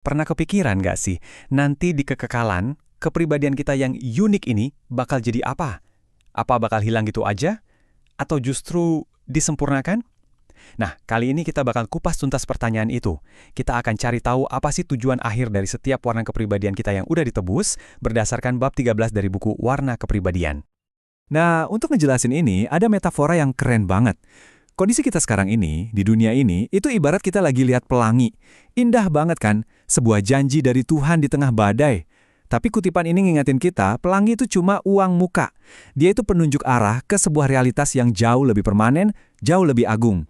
Pernah kepikiran nggak sih, nanti di kekekalan, kepribadian kita yang unik ini bakal jadi apa? Apa bakal hilang gitu aja? Atau justru disempurnakan? Nah, kali ini kita bakal kupas tuntas pertanyaan itu. Kita akan cari tahu apa sih tujuan akhir dari setiap warna kepribadian kita yang udah ditebus berdasarkan bab 13 dari buku Warna Kepribadian. Nah, untuk ngejelasin ini, ada metafora yang keren banget. Kondisi kita sekarang ini, di dunia ini, itu ibarat kita lagi lihat pelangi. Indah banget kan? Sebuah janji dari Tuhan di tengah badai. Tapi kutipan ini ngingetin kita, pelangi itu cuma uang muka. Dia itu penunjuk arah ke sebuah realitas yang jauh lebih permanen, jauh lebih agung.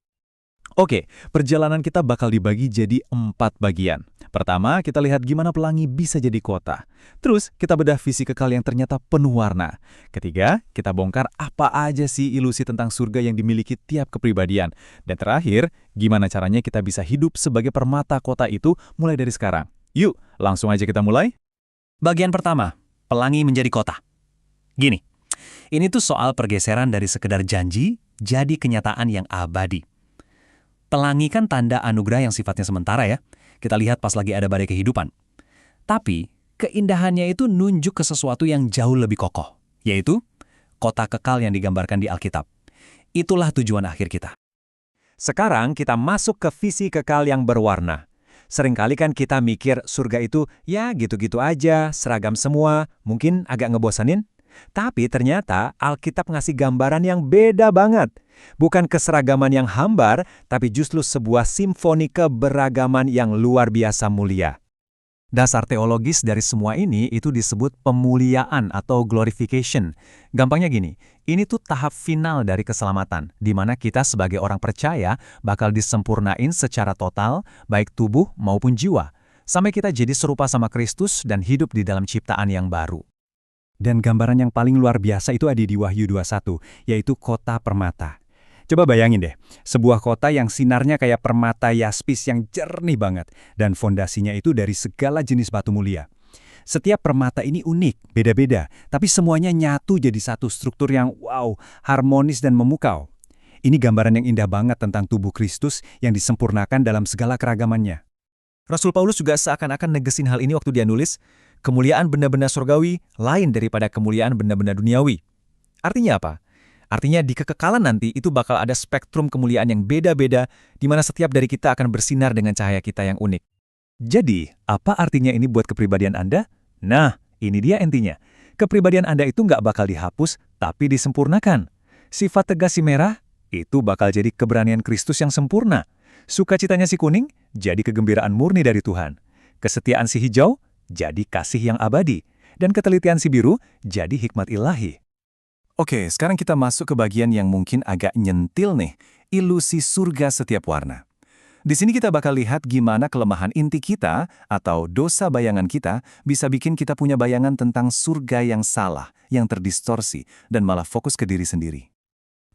Oke, perjalanan kita bakal dibagi jadi 4 bagian. Pertama, kita lihat gimana pelangi bisa jadi kota. Terus, kita bedah visi kekal yang ternyata penuh warna. Ketiga, kita bongkar apa aja sih ilusi tentang surga yang dimiliki tiap kepribadian. Dan terakhir, gimana caranya kita bisa hidup sebagai permata kota itu mulai dari sekarang. Yuk, langsung aja kita mulai. Bagian pertama, pelangi menjadi kota. Gini, ini tuh soal pergeseran dari sekedar janji jadi kenyataan yang abadi. Pelangi kan tanda anugerah yang sifatnya sementara ya. Kita lihat pas lagi ada badai kehidupan. Tapi, keindahannya itu nunjuk ke sesuatu yang jauh lebih kokoh, yaitu kota kekal yang digambarkan di Alkitab. Itulah tujuan akhir kita. Sekarang kita masuk ke visi kekal yang berwarna. Seringkali kan kita mikir surga itu ya gitu-gitu aja, seragam semua, mungkin agak ngebosanin. Tapi ternyata Alkitab ngasih gambaran yang beda banget. Bukan keseragaman yang hambar, tapi justru sebuah simfoni keberagaman yang luar biasa mulia. Dasar teologis dari semua ini itu disebut pemuliaan atau glorification. Gampangnya gini, ini tuh tahap final dari keselamatan, di mana kita sebagai orang percaya bakal disempurnain secara total, baik tubuh maupun jiwa, sampai kita jadi serupa sama Kristus dan hidup di dalam ciptaan yang baru. Dan gambaran yang paling luar biasa itu ada di Wahyu 21, yaitu kota permata. Coba bayangin deh, sebuah kota yang sinarnya kayak permata yaspis yang jernih banget, dan fondasinya itu dari segala jenis batu mulia. Setiap permata ini unik, beda-beda, tapi semuanya nyatu jadi satu struktur yang wow, harmonis dan memukau. Ini gambaran yang indah banget tentang tubuh Kristus yang disempurnakan dalam segala keragamannya. Rasul Paulus juga seakan-akan negesin hal ini waktu dia nulis, kemuliaan benda-benda surgawi lain daripada kemuliaan benda-benda duniawi. Artinya apa? Artinya di kekekalan nanti itu bakal ada spektrum kemuliaan yang beda-beda di mana setiap dari kita akan bersinar dengan cahaya kita yang unik. Jadi, apa artinya ini buat kepribadian Anda? Nah, ini dia intinya. Kepribadian Anda itu nggak bakal dihapus, tapi disempurnakan. Sifat tegas si merah, itu bakal jadi keberanian Kristus yang sempurna. Sukacitanya si kuning, jadi kegembiraan murni dari Tuhan. Kesetiaan si hijau, jadi kasih yang abadi. Dan ketelitian si biru, jadi hikmat ilahi. Oke, sekarang kita masuk ke bagian yang mungkin agak nyentil nih, ilusi surga setiap warna. Di sini kita bakal lihat gimana kelemahan inti kita atau dosa bayangan kita bisa bikin kita punya bayangan tentang surga yang salah, yang terdistorsi, dan malah fokus ke diri sendiri.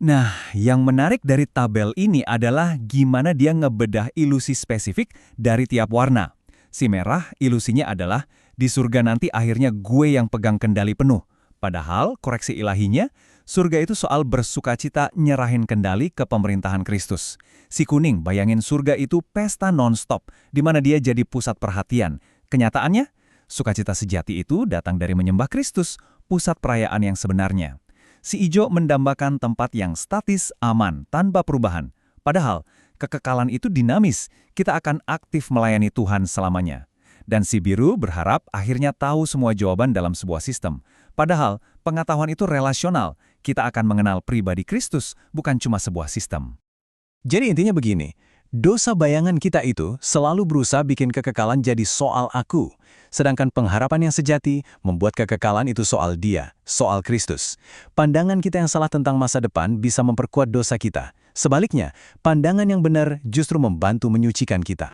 Nah, yang menarik dari tabel ini adalah gimana dia ngebedah ilusi spesifik dari tiap warna. Si merah, ilusinya adalah di surga nanti akhirnya gue yang pegang kendali penuh. Padahal, koreksi ilahinya, surga itu soal bersukacita nyerahin kendali ke pemerintahan Kristus. Si kuning, bayangin surga itu pesta non-stop, di mana dia jadi pusat perhatian. Kenyataannya, sukacita sejati itu datang dari menyembah Kristus, pusat perayaan yang sebenarnya. Si hijau mendambakan tempat yang statis, aman, tanpa perubahan. Padahal, kekekalan itu dinamis, kita akan aktif melayani Tuhan selamanya. Dan si biru berharap akhirnya tahu semua jawaban dalam sebuah sistem. Padahal, pengetahuan itu relasional, kita akan mengenal pribadi Kristus, bukan cuma sebuah sistem. Jadi intinya begini, dosa bayangan kita itu selalu berusaha bikin kekekalan jadi soal aku. Sedangkan pengharapan yang sejati membuat kekekalan itu soal Dia, soal Kristus. Pandangan kita yang salah tentang masa depan bisa memperkuat dosa kita. Sebaliknya, pandangan yang benar justru membantu menyucikan kita.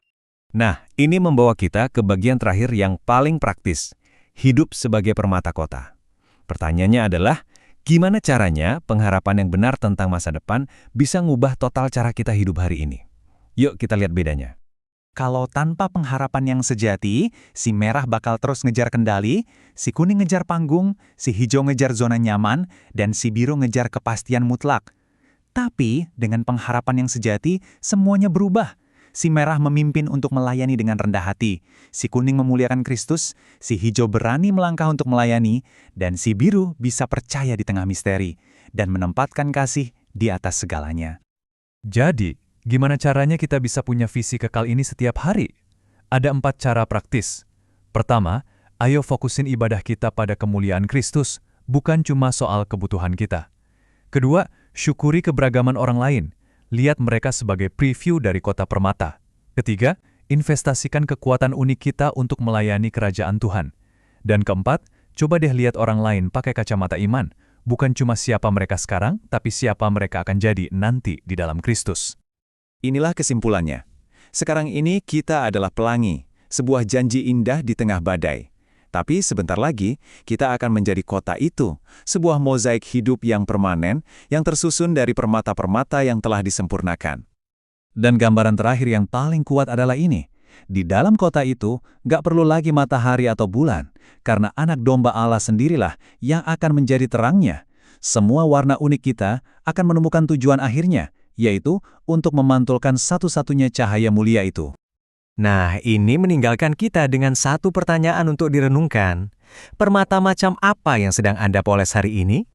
Nah, ini membawa kita ke bagian terakhir yang paling praktis, hidup sebagai permata kota. Pertanyaannya adalah, gimana caranya pengharapan yang benar tentang masa depan bisa ngubah total cara kita hidup hari ini? Yuk kita lihat bedanya. Kalau tanpa pengharapan yang sejati, si merah bakal terus ngejar kendali, si kuning ngejar panggung, si hijau ngejar zona nyaman, dan si biru ngejar kepastian mutlak. Tapi, dengan pengharapan yang sejati, semuanya berubah. Si merah memimpin untuk melayani dengan rendah hati, si kuning memuliakan Kristus, si hijau berani melangkah untuk melayani, dan si biru bisa percaya di tengah misteri dan menempatkan kasih di atas segalanya. Jadi, gimana caranya kita bisa punya visi kekal ini setiap hari? Ada 4 cara praktis. Pertama, ayo fokusin ibadah kita pada kemuliaan Kristus, bukan cuma soal kebutuhan kita. Kedua, syukuri keberagaman orang lain. Lihat mereka sebagai preview dari kota permata. Ketiga, investasikan kekuatan unik kita untuk melayani kerajaan Tuhan. Dan keempat, coba deh lihat orang lain pakai kacamata iman. Bukan cuma siapa mereka sekarang, tapi siapa mereka akan jadi nanti di dalam Kristus. Inilah kesimpulannya. Sekarang ini kita adalah pelangi, sebuah janji indah di tengah badai. Tapi sebentar lagi, kita akan menjadi kota itu, sebuah mozaik hidup yang permanen, yang tersusun dari permata-permata yang telah disempurnakan. Dan gambaran terakhir yang paling kuat adalah ini. Di dalam kota itu, gak perlu lagi matahari atau bulan, karena anak domba Allah sendirilah yang akan menjadi terangnya. Semua warna unik kita akan menemukan tujuan akhirnya, yaitu untuk memantulkan satu-satunya cahaya mulia itu. Nah, ini meninggalkan kita dengan satu pertanyaan untuk direnungkan. Permata macam apa yang sedang Anda poles hari ini?